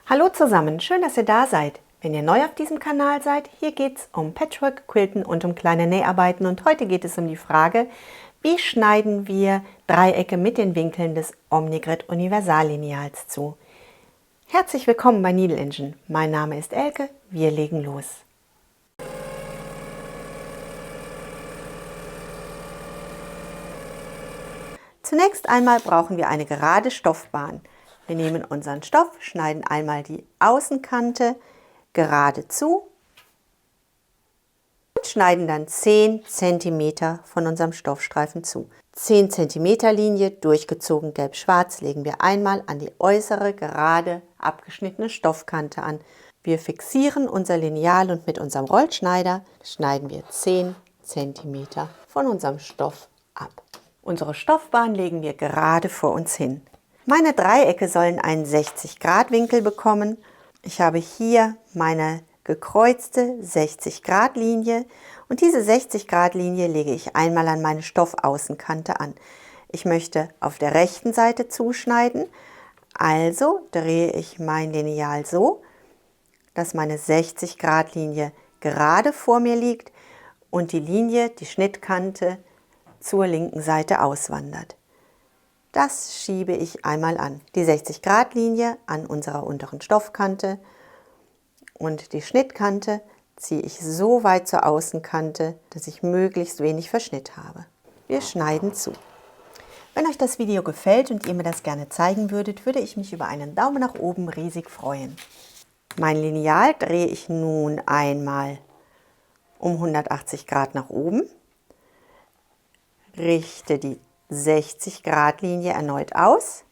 Hallo zusammen, schön, dass ihr da seid. Wenn ihr neu auf diesem Kanal seid, hier geht es um Patchwork, Quilten und um kleine Näharbeiten und heute geht es um die Frage, wie schneiden wir Dreiecke mit den Winkeln des Omnigrid Universallineals zu. Herzlich willkommen bei Needle Engine. Mein Name ist Elke, wir legen los. Zunächst einmal brauchen wir eine gerade Stoffbahn. Wir nehmen unseren Stoff, schneiden einmal die Außenkante gerade zu und schneiden dann 10 cm von unserem Stoffstreifen zu. 10 cm Linie, durchgezogen gelb-schwarz, legen wir einmal an die äußere, gerade abgeschnittene Stoffkante an. Wir fixieren unser Lineal und mit unserem Rollschneider schneiden wir 10 cm von unserem Stoff ab. Unsere Stoffbahn legen wir gerade vor uns hin. Meine Dreiecke sollen einen 60-Grad-Winkel bekommen. Ich habe hier meine gekreuzte 60-Grad-Linie und diese 60-Grad-Linie lege ich einmal an meine Stoffaußenkante an. Ich möchte auf der rechten Seite zuschneiden, also drehe ich mein Lineal so, dass meine 60-Grad-Linie gerade vor mir liegt und die Linie, die Schnittkante, zur linken Seite auswandert. Das schiebe ich einmal an. Die 60-Grad-Linie an unserer unteren Stoffkante und die Schnittkante ziehe ich so weit zur Außenkante, dass ich möglichst wenig Verschnitt habe. Wir schneiden zu. Wenn euch das Video gefällt und ihr mir das gerne zeigen würdet, würde ich mich über einen Daumen nach oben riesig freuen. Mein Lineal drehe ich nun einmal um 180 Grad nach oben, richte die 60-Grad-Linie erneut aus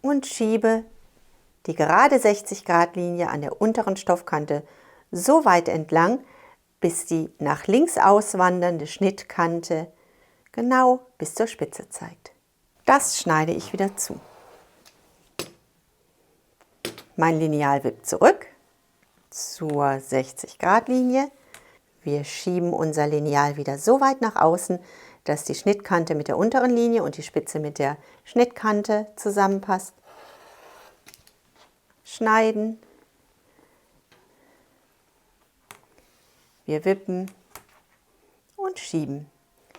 und schiebe die gerade 60-Grad-Linie an der unteren Stoffkante so weit entlang, bis die nach links auswandernde Schnittkante genau bis zur Spitze zeigt. Das schneide ich wieder zu. Mein Lineal wippt zurück zur 60-Grad-Linie. Wir schieben unser Lineal wieder so weit nach außen, dass die Schnittkante mit der unteren Linie und die Spitze mit der Schnittkante zusammenpasst. Schneiden. Wir wippen und schieben.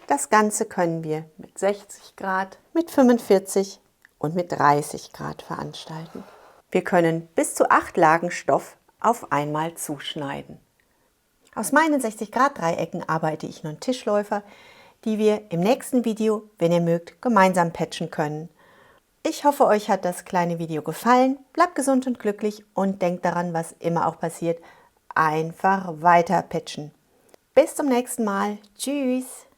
Das Ganze können wir mit 60 Grad, mit 45 und mit 30 Grad veranstalten. Wir können bis zu 8 Lagen Stoff auf einmal zuschneiden. Aus meinen 60-Grad-Dreiecken arbeite ich nun Tischläufer, die wir im nächsten Video, wenn ihr mögt, gemeinsam patchen können. Ich hoffe, euch hat das kleine Video gefallen. Bleibt gesund und glücklich und denkt daran, was immer auch passiert, einfach weiter patchen. Bis zum nächsten Mal. Tschüss!